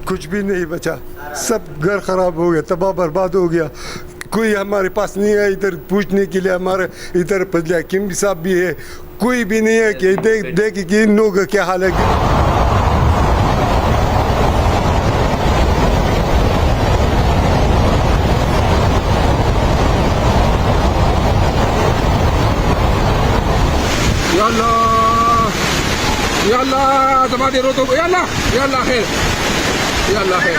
कुछ भी नहीं बचा, सब घर खराब हो गया, तबाह बर्बाद हो गया। कोई हमारे पास नहीं है इधर पूछने के लिए, हमारे इधर किम साहब भी है, कोई भी नहीं है कि देख कि इन लोगों का क्या हाल है। यल्ला दबा दे रो तो यल्ला यल्ला खैर यल्ला खैर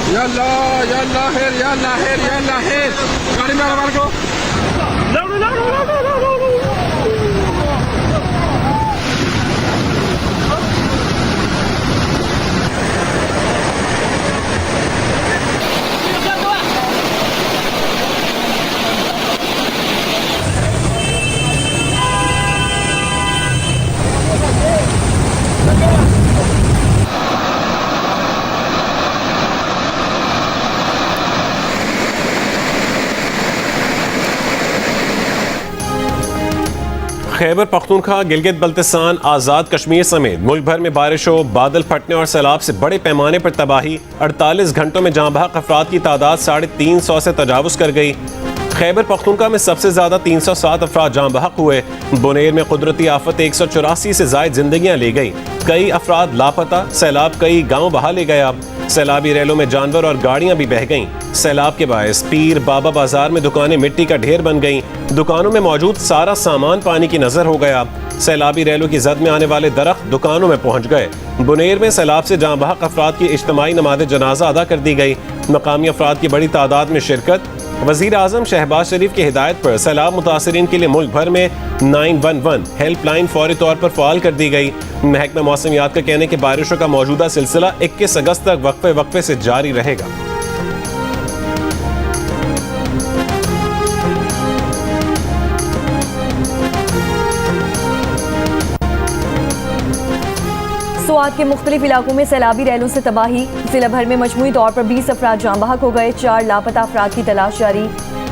यल्ला यल्ला खैर यल्ला खैर यल्ला खैर गाड़ी में हमारे को खैबर पख्तूनख्वा, गिलगित बल्तिस्तान, आज़ाद कश्मीर समेत मुल्क भर में बारिशों, बादल फटने और सैलाब से बड़े पैमाने पर तबाही। 48 घंटों में जहाँ बहक अफराद की तादाद 350 से तजावुज़ कर गई। खैबर पख्तूनख्वा में सबसे ज़्यादा 307 अफराद जहाँ बहक हुए। बुनेर में कुदरती आफत 184 से ज़ायद जिंदगियाँ ले गई। कई अफराद लापता। सैलाब कई गाँव बहा ले गया। सैलाबी रैलों में जानवर और गाड़ियाँ भी बह गईं। सैलाब के बायस पीर बाबा बाजार में दुकानें मिट्टी का ढेर बन गईं। दुकानों में मौजूद सारा सामान पानी की नजर हो गया। सैलाबी रैलों की जद में आने वाले दरख्त दुकानों में पहुंच गए। बुनेर में सैलाब से जाँ बहक अफराद की इज्तिमाई नमाज़ जनाजा अदा कर दी गई। मकामी अफराद की बड़ी तादाद में शिरकत। वज़ीर आज़म शहबाज शरीफ की हिदायत पर सैलाब मुतासरीन के लिए मुल्क भर में 911 हेल्पलाइन फौरी तौर पर फ़ाल कर दी गई। महकमा मौसमियात का कहने की बारिशों का मौजूदा सिलसिला 21 अगस्त तक वक्फे से जारी रहेगा। स्वात के मुख्तलिफ इलाकों में सैलाबी रैलों से तबाही। जिला भर में मजमूई तौर पर 20 अफराद जाँ बहक हो गए। 4 लापता अफराद की तलाश जारी।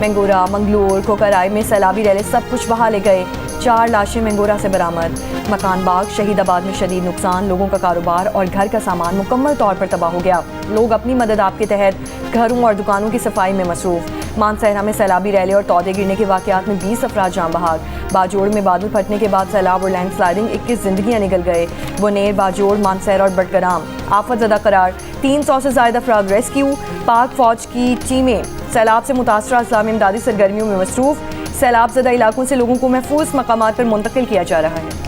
मंगोरा, मंगलोर, कोकराय में सैलाबी रैले सब कुछ बहा ले गए। 4 लाशें मंगोरा से बरामद। मकान बाग, शहीदाबाद में शदीद नुकसान। लोगों का कारोबार और घर का सामान मुकम्मल तौर पर तबाह हो गया। लोग अपनी मदद आपके तहत घरों और दुकानों की सफाई में मसरूफ। मानसहरा में सैलाबी रैले और तौदे गिरने के वाकयात में 20 अफराद जाँ बहक। बाजोड़ में बादल फटने के बाद सैलाब और लैंडस्लाइडिंग 21 जिंदगियां निकल गए। बुनेर, बाजोड़, मानसहरा और बटग्राम आफत ज़दा करार। 300 से ज़्यादा अफराद रेस्क्यू। पाक फौज की टीमें सैलाब से मुतासरा अजला में इमदादी सरगर्मियों में मसरूफ। सैलाब ज़दा इलाकों से लोगों को महफूज मकामात पर मुंतकिल किया जा रहा है।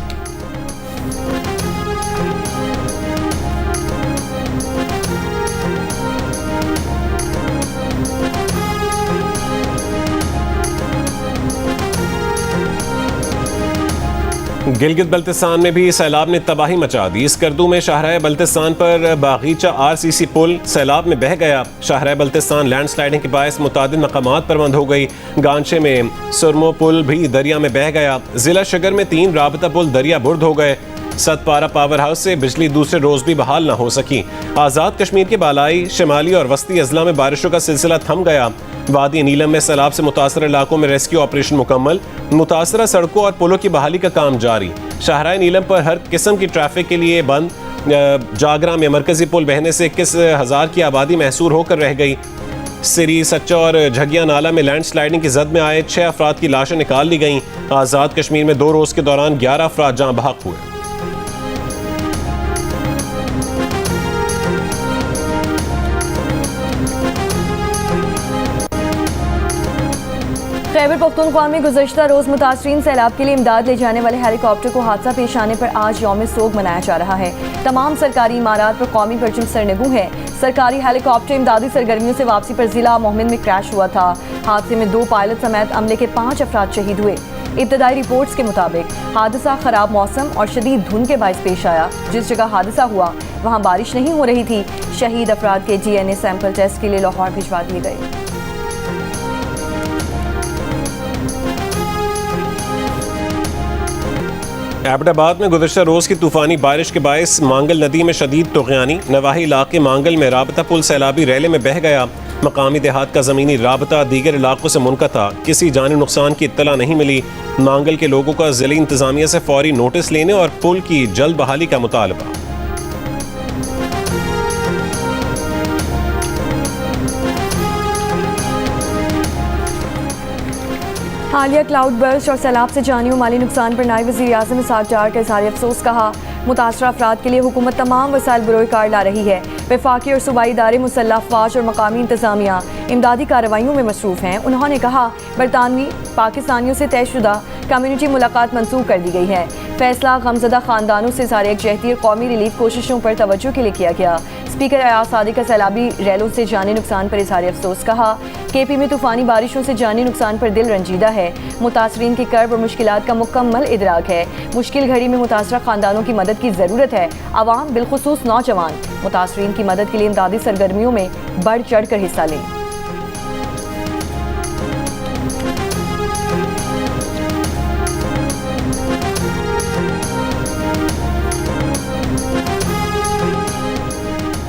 गिलगित बल्तिस्तान में भी सैलाब ने तबाही मचा दी। स्कर्दू में शाहराह बल्तिस्तान पर बागीचा RCC पुल सैलाब में बह गया। शाहराह बल्तिस्तान लैंडस्लाइडिंग के बायस मुतादिद मकामात पर बंद हो गई। गांचे में सुरमो पुल भी दरिया में बह गया। जिला शगर में 3 राबता पुल दरिया बुर्द हो गए। सतपारा पावर हाउस से बिजली दूसरे रोज भी बहाल न हो सकी। आज़ाद कश्मीर के बालाई, शिमाली और वस्ती अजला में बारिशों का सिलसिला थम गया। वादी नीलम में सैलाब से मुतासर इलाकों में रेस्क्यू ऑपरेशन मुकम्मल। मुतासरा सड़कों और पुलों की बहाली का काम जारी। शाहराह नीलम पर हर किस्म की ट्रैफिक के लिए बंद। जागरा में मरकजी पुल बहने से 21,000 की आबादी महसूर होकर रह गई। सिरी, सच्चा और झगिया नाला में लैंडस्लाइडिंग की जद में आए 6 अफराद की लाशें निकाल ली गईं। आज़ाद कश्मीर में 2 रोज के दौरान 11 अफराद जाँ बहक हुए। खैबर पख्तूनख्वा में गुज़श्ता रोज़ मुतासरीन सैलाब के लिए इमदाद ले जाने वाले हेलीकॉप्टर को हादसा पेश आने पर आज यौम सोग मनाया जा रहा है। तमाम सरकारी इमारात पर कौमी परचम सरनगू है। सरकारी हेलीकॉप्टर इमदादी सरगर्मियों से वापसी पर जिला मोहम्मद में क्रैश हुआ था। हादसे में 2 पायलट समेत अमले के 5 अफराद शहीद हुए। इब्तदाई रिपोर्ट्स के मुताबिक हादसा खराब मौसम और शदीद धुंध के बायस पेश आया। जिस जगह हादसा हुआ वहाँ बारिश नहीं हो रही थी। शहीद अफराद के DNA सैंपल टेस्ट के लिए लाहौर भिजवा दिए गए। एबटाबाद में गुज़श्ता रोज़ की तूफ़ानी बारिश के बायस मांगल नदी में शदीद तुग़यानी। नवाही इलाके मांगल में राबता पुल सैलाबी रैले में बह गया। मकामी देहात का ज़मीनी राबता दीगर इलाकों से मुनक़ता। किसी जानी नुकसान की इत्तला नहीं मिली। मांगल के लोगों का ज़िला इंतज़ामिया से फौरी नोटिस लेने और पुल की जल्द बहाली का मुतालबा। हालिया क्लाउड बर्स्ट और सैलाब से जानी और माली नुकसान पर नायब वज़ीर आज़म इसहाक़ डार का इज़हार अफसोस कहा। मुतासरा अफराद के लिए हुकूमत तमाम वसाइल बरोए कार ला रही है। वफाकी और सूबाई इदारे मुसल्लह अफवाज और मकामी इंतज़ामिया इमदादी कार्रवाइयों में मसरूफ़ हैं। उन्होंने कहा बरतानवी पाकिस्तानियों से तयशुदा कम्यूनिटी मुलाकात मंसूख कर दी गई है। फैसला गमज़दा ख़ानदानों से इज़हार यकजहती और कौमी रिलीफ कोशिशों पर तवज्जो के लिए किया गया। स्पीकर अयाज सादिक का सैलाबी रैलों से जानी नुकसान पर इज़हार अफसोस कहा। KP में तूफ़ानी बारिशों से जानी नुकसान पर दिल रंजीदा है। मुतासरीन के कर्ब और मुश्किलात का मुकम्मल इदराक है। मुश्किल घड़ी में मुतासरा ख़ानदानों की मदद की ज़रूरत है। आवाम बिलखुसूस नौजवान मुतासरीन की मदद के लिए इमदादी सरगर्मियों में बढ़ चढ़ कर हिस्सा लें।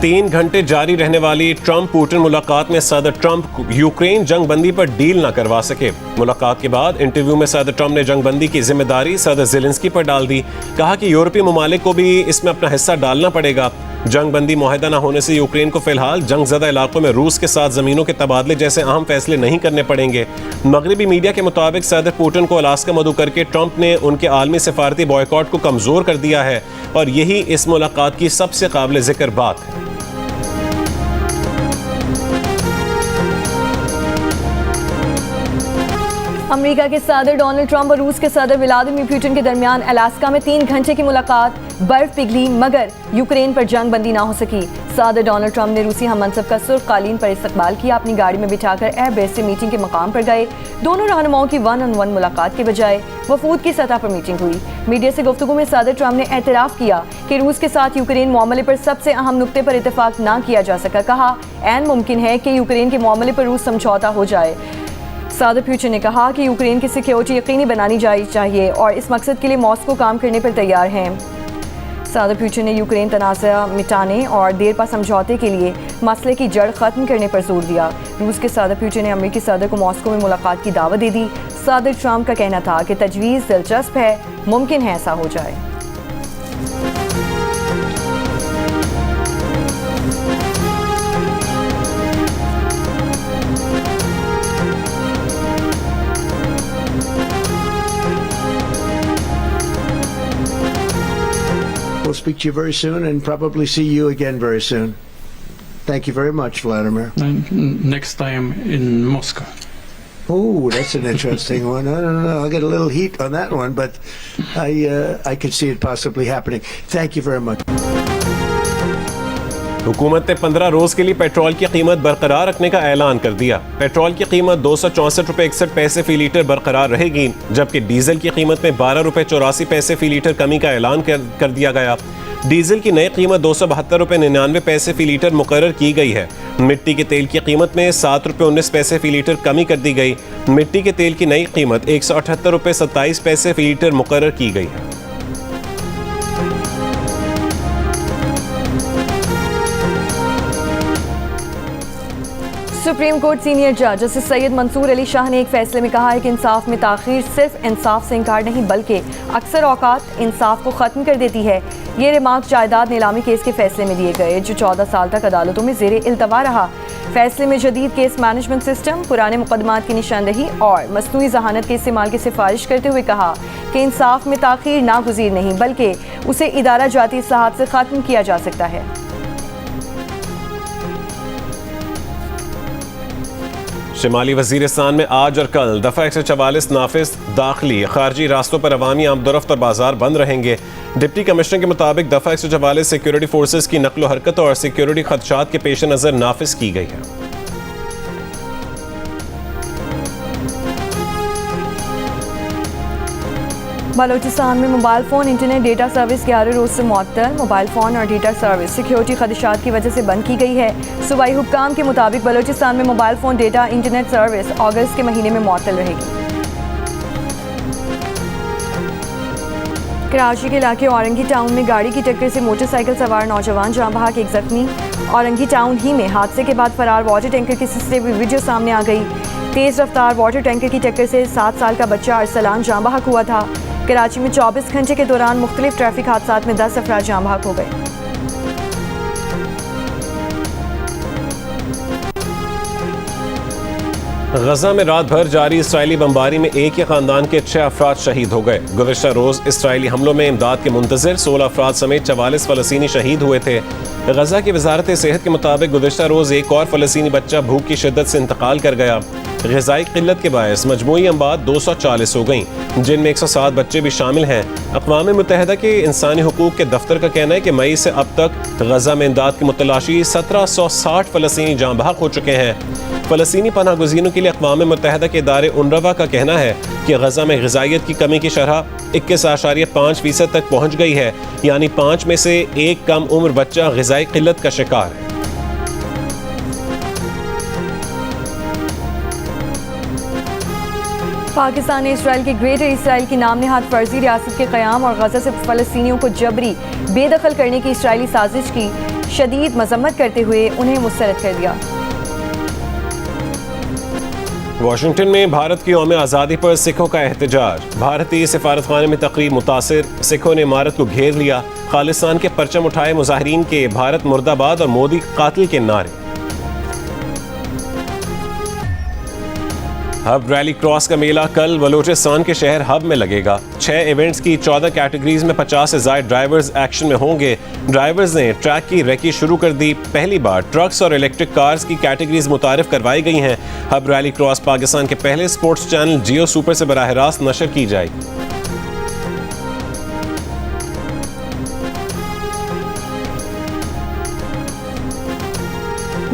तीन घंटे जारी रहने वाली ट्रंप पुतिन मुलाकात में सदर ट्रंप यूक्रेन जंग बंदी पर डील न करवा सके। मुलाकात के बाद इंटरव्यू में सदर ट्रंप ने जंग बंदी की जिम्मेदारी सदर ज़ेलेंस्की पर डाल दी। कहा कि यूरोपीय ममालिक को भी इसमें अपना हिस्सा डालना पड़ेगा। जंग बंदी मुआहदा न होने से यूक्रेन को फिलहाल जंग ज़दा इलाकों में रूस के साथ ज़मीनों के तबादले जैसे अहम फैसले नहीं करने पड़ेंगे। मगरबी मीडिया के मुताबिक सदर पुतिन को अलास्का मदऊ करके ट्रंप ने उनके आलमी सिफारती बॉयकॉट को कमज़ोर कर दिया है और यही इस मुलाकात की सबसे काबिल ज़िक्र बात है। अमेरिका के सदर डोनाल्ड ट्रंप और रूस के सदर व्लादिमीर पुतिन के दरमियान अलास्का में 3 घंटे की मुलाकात। बर्फ पिघली मगर यूक्रेन पर जंग बंदी ना हो सकी। सदर डोनाल्ड ट्रंप ने रूसी हममनसब का सुर्ख कालीन पर इस्तकबाल किया। अपनी गाड़ी में बिठाकर एयरबेस से मीटिंग के मकाम पर गए। दोनों रहनुमाओं की 1-on-1 मुलाकात के बजाय वफूद की सतह पर मीटिंग हुई। मीडिया से गुफ्तगू में सदर ट्रंप ने एतराफ़ किया कि रूस के साथ यूक्रेन मामले पर सबसे अहम नुक्ते पर इतफाक ना किया जा सका। कहा ऐन मुमकिन है कि यूक्रेन के मामले पर रूस समझौता हो जाए। सदर पुतिन ने कहा कि यूक्रेन की सिक्योरिटी यकीनी बनानी चाहिए और इस मकसद के लिए मॉस्को काम करने पर तैयार हैं। सदर पुतिन ने यूक्रेन तनाज़ा मिटाने और देर पा समझौते के लिए मसले की जड़ ख़त्म करने पर जोर दिया। रूस के सदर पुतिन ने अमेरिकी सदर को मॉस्को में मुलाकात की दावत दे दी। सदर ट्रंप का कहना था कि तजवीज़ दिलचस्प है, मुमकिन है ऐसा हो जाए। We'll speak to you very soon and probably see you again very soon. Thank you very much, Vladimir. Next time in Moscow. Oh, that's an interesting one. I don't know. I'll get a little heat on that one, but I could see it possibly happening. Thank you very much. हुकूमत ने 15 रोज के लिए petrol की कीमत बरकरार रखने का ऐलान कर दिया। पेट्रोल की कीमत 264 रुपए 61 पैसे फी लीटर बरकरार रहेगी, जबकि डीजल की कीमत में 12 रुपए 84 पैसे फी लीटर कमी का ऐलान कर दिया गया। डीजल की नई कीमत 272 रुपए 99 पैसे फी लीटर मुकर्रर की गई है। मिट्टी के तेल की कीमत में 7 रुपए 19 पैसे फी लीटर कमी कर दी गई। मिट्टी के तेल की नई कीमत 178 रुपए 27 पैसे फी लीटर मुकर्रर की गई है। सुप्रीम कोर्ट सीनियर जज जस्टिस सैयद मंसूर अली शाह ने एक फैसले में कहा है कि इंसाफ में ताखीर सिर्फ इंसाफ से इनकार नहीं बल्कि अक्सर औकात इंसाफ को ख़त्म कर देती है। ये रिमार्क जायदाद नीलामी केस के फैसले में दिए गए जो 14 साल तक अदालतों में ज़ेरे इल्तवा रहा। फैसले में जदीद केस मैनेजमेंट सिस्टम, पुराने मुकदमात की निशानदही और मसनूई जहानत के इस्तेमाल की सिफारिश करते हुए कहा कि इंसाफ में ताखीर नागुज़ीर नहीं बल्कि उसे इदारा जाती इस्लाहात से ख़त्म किया जा सकता है। शिमाली वज़ीरिस्तान में आज और कल दफ़ा 144 नाफिज दाखिली खारजी रास्तों पर अवामी आमदोरफ्त और बाजार बंद रहेंगे। डिप्टी कमिश्नर के मुताबिक दफ़ा 144 सिक्योरिटी फोर्सेज की नकलो हरकत और सिक्योरिटी खदशात के पेश नज़र नाफिज की गई है। बलोचिस्तान में mobile phone internet data service 11 रोज़ से मुअत्तल। मोबाइल फ़ोन और डेटा सर्विस सिक्योरिटी खदशात की वजह से बंद की गई है। सूबाई हुक्काम के मुताबिक बलोचिस्तान में mobile phone data internet service अगस्त के महीने में मुअत्तल रहेगी। कराची के इलाके औरंगी टाउन में गाड़ी की टक्कर से मोटरसाइकिल सवार नौजवान जाँ बहक, एक जख्मी। औरंगी टाउन ही में हादसे के बाद फरार वाटर टैंकर की सीसीटीवी वीडियो सामने आ गई। तेज़ रफ्तार वाटर टैंकर की टक्कर से 7 साल का बच्चा अरसलान जाँ बहक हुआ था। कराची में 24 घंटे के दौरान मुख्तलिफ ट्रैफिक हादसात में 10 अफराद जाँ बहक हो गए। गजा में रात भर जारी इसराइली बमबारी में एक ही खानदान के 6 अफराद शहीद हो गए। गुज़िश्ता रोज इसराइली हमलों में इमदाद के मुंतज़िर 16 अफराद समेत 44 फ़लस्तीनी शहीद हुए थे। गजा की वजारत सेहत के मुताबिक गुज़िश्ता रोज एक और फ़लस्तीनी बच्चा भूख की शिद्दत से इंतकाल कर गया। ग़िज़ाई क़िल्लत के बायस मजमूई अमवात 240 हो गईं, जिनमें 107 बच्चे भी शामिल हैं। अक़वाम मुत्तहिदा के इंसानी हुकूक़ के दफ्तर का कहना है कि मई से अब तक गजा में इमदाद की मुतलाशी 1760 फ़लस्तीनी जाँ बहक हो चुके हैं। फ़लस्तीनी पनाह गुज़ीरों के लिए अक़वाम मुत्तहिदा के इदारे UNRWA का कहना है कि गजा में ग़िज़ाइयत की कमी की शरह 21.5% तक पहुँच गई है, यानी 5 में से 1 कम उम्र बच्चा ग़िज़ाई क़िल्लत का शिकार है। पाकिस्तान ने इसराइल की ग्रेटर इसराइल की नाम नहाद फर्जी रियासत के क़याम और गजा से फ़लस्तीनियों को जबरी बेदखल करने की इसराइली साजिश की शदीद मजम्मत करते हुए उन्हें मुस्तरद कर दिया। वाशिंगटन में भारत की यौम आज़ादी पर सिखों का एहतजाज। भारतीय सिफारतखाने में तकरीब मुतासिर, सिखों ने इमारत को घेर लिया। खालिस्तान के परचम उठाए मुजाहिरीन के भारत मुर्दाबाद और मोदी कातिल के नारे। हब रैली क्रॉस का मेला कल बलोचिस्तान के शहर हब में लगेगा। 6 इवेंट्स की 14 कैटेगरीज में 50 से ज़ायद ड्राइवर्स एक्शन में होंगे। ड्राइवर्स ने ट्रैक की रेकी शुरू कर दी। पहली बार ट्रक्स और इलेक्ट्रिक कार्स की कैटेगरीज मुतारिफ करवाई गई हैं। हब रैली क्रॉस पाकिस्तान के पहले स्पोर्ट्स चैनल जियो सुपर से बराह रास्त नशर की जाएगी।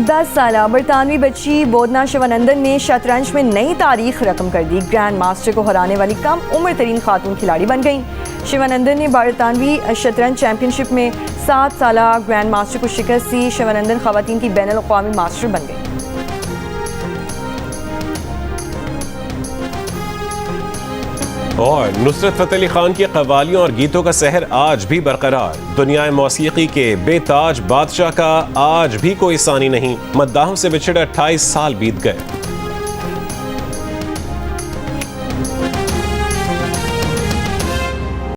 10 साला बरतानवी बच्ची बोधना शिवानंदन ने शतरंज में नई तारीख रकम कर दी। ग्रैंड मास्टर को हराने वाली कम उम्र तरीन खातून खिलाड़ी बन गईं। शिवानंदन ने बरतानवी शतरंज चैंपियनशिप में 7 साला ग्रैंड मास्टर को शिकस्त दी। शिवानंदन खवातीन की बैनुल अक़वामी मास्टर बन गई। और नुसरत फ़तेह अली खान की कव्वालियों और गीतों का सहर आज भी बरकरार। दुनिया मौसीकी के बेताज बादशाह का आज भी कोई सानी नहीं। मद्दाहों से बिछड़े 28 साल बीत गए।